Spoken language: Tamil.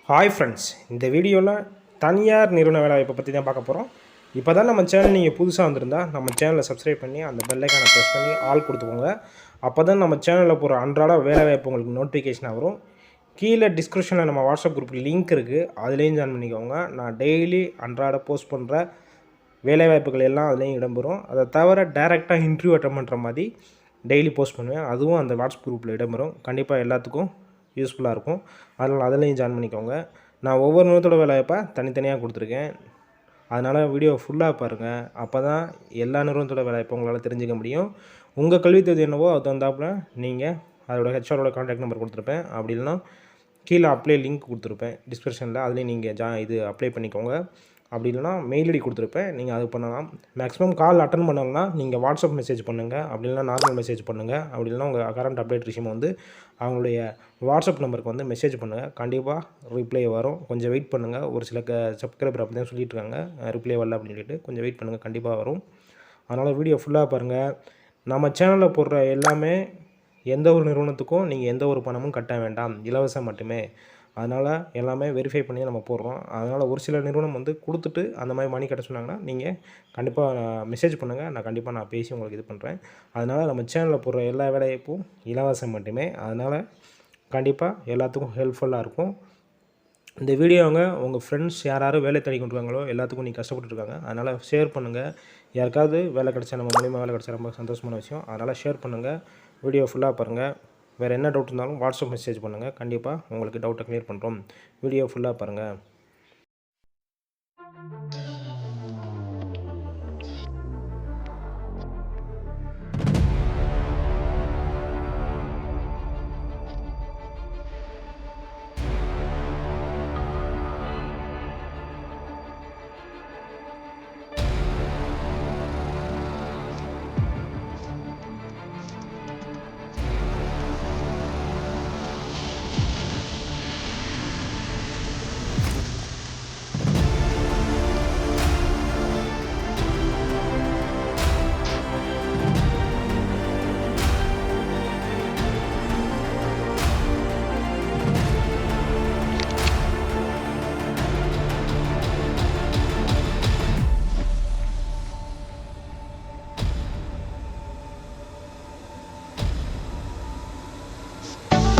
ஹாய் ஃப்ரெண்ட்ஸ், இந்த வீடியோவில் தனியார் நிறுவன வேலைவாய்ப்பை பற்றி தான் பார்க்க போகிறோம். இப்போ தான் நம்ம சேனல் நீங்கள் புதுசாக வந்திருந்தா நம்ம சேனலை சப்ஸ்கிரைப் பண்ணி அந்த பெல்லைக்கான ப்ரெஸ் பண்ணி ஆல் கொடுத்துக்கோங்க. அப்போ தான் நம்ம சேனலில் போகிற அன்றாட வேலைவாய்ப்பு உங்களுக்கு நோட்டிஃபிகேஷனாக வரும். கீழே டிஸ்கிரிப்ஷனில் நம்ம வாட்ஸ்அப் குரூப் லிங்க் இருக்குது, அதுலேயும் ஜாயின் பண்ணிக்கோங்க. நான் டெய்லி அன்றாட போஸ்ட் பண்ணுற வேலைவாய்ப்புகள் எல்லாம் அதுலேயும் இடம்பெறும். அதை தவிர டைரெக்டாக இன்டர்வியூ அட்டன் பண்ணுற மாதிரி டெய்லி போஸ்ட் பண்ணுவேன், அதுவும் அந்த வாட்ஸ்அப் குரூப்பில் இடம்பெறும். கண்டிப்பாக எல்லாத்துக்கும் யூஸ்ஃபுல்லாக இருக்கும். அதனால் அதிலையும் ஜாயின் பண்ணிக்கோங்க. நான் ஒவ்வொரு நிறுவனத்தோட வேலைவாய்ப்பை தனித்தனியாக கொடுத்துருக்கேன். அதனால் வீடியோ ஃபுல்லாக பாருங்கள். அப்போ தான் எல்லா நிறுவனத்தோட வேலைவாய்ப்பை உங்களால் தெரிஞ்சுக்க முடியும். உங்கள் கல்வித் தகுதி என்னவோ அது தகுந்தாப்புல நீங்கள் அதோட ஹெச்ஆரோட கான்டாக்ட் நம்பர் கொடுத்துருப்பேன். அப்படி இல்லைனா கீழே அப்ளை லிங்க் கொடுத்துருப்பேன் டிஸ்கிரிப்ஷனில், அதுலேயும் நீங்கள் அப்ளை பண்ணிக்கோங்க. அப்படி இல்லைனா மெயில் ஐடி கொடுத்துருப்பேன், நீங்கள் அது பண்ணலாம். மேக்ஸிமம் கால் அட்டன் பண்ணலன்னா நீங்கள் வாட்ஸ்அப் மெசேஜ் பண்ணுங்கள், அப்படி இல்லைனா நார்மல் மெசேஜ் பண்ணுங்கள். அப்படி இல்லைனா உங்கள் கரண்ட் அப்டேட் விஷயம் வந்து அவங்களுடைய வாட்ஸ்அப் நம்பருக்கு வந்து மெசேஜ் பண்ணுங்கள். கண்டிப்பாக ரிப்ளை வரும். கொஞ்சம் வெயிட் பண்ணுங்கள். ஒரு சில சப்ஸ்கிரைபர் அப்படி தான் சொல்லிட்டு இருக்காங்க, ரிப்ளை வரல அப்படின்னு சொல்லிட்டு. கொஞ்சம் வெயிட் பண்ணுங்கள், கண்டிப்பாக வரும். அதனால் வீடியோ ஃபுல்லாக பாருங்கள். நம்ம சேனலில் போடுற எல்லாமே எந்த ஒரு நிறுவனத்துக்கும் நீங்கள் எந்த ஒரு பணமும் கட்ட வேண்டாம், இலவசம் மட்டுமே. அதனால் எல்லாமே வெரிஃபை பண்ணி நம்ம போடுறோம். அதனால் ஒரு சில நிறுவனம் வந்து கொடுத்துட்டு அந்த மாதிரி மணி கட்ட சொன்னாங்கன்னா நீங்கள் கண்டிப்பாக மெசேஜ் பண்ணுங்கள். நான் பேசி உங்களுக்கு இது பண்ணுறேன். அதனால் நம்ம சேனலில் போடுற எல்லா வேலைவாய்ப்பும் இலவசம் மட்டுமே. அதனால் கண்டிப்பாக எல்லாத்துக்கும் ஹெல்ப்ஃபுல்லாக இருக்கும். இந்த வீடியோங்க உங்கள் ஃப்ரெண்ட்ஸ் யாராரும் வேலை தேடி கொண்டு இருக்காங்களோ எல்லாத்துக்கும் நீங்கள் கஷ்டப்பட்டுருக்காங்க. அதனால் ஷேர் பண்ணுங்கள். யாருக்காவது வேலை கிடச்சா, நம்ம மூலிமா வேலை கிடச்சா ரொம்ப சந்தோஷமான விஷயம். அதனால் ஷேர் பண்ணுங்கள். வீடியோ ஃபுல்லாக பாருங்கள். வேறு என்ன டவுட் இருந்தாலும் வாட்ஸ்அப் மெசேஜ் பண்ணுங்கள். கண்டிப்பாக உங்களுக்கு டவுட்டை க்ளியர் பண்ணுறோம். வீடியோ ஃபுல்லாக பாருங்கள்.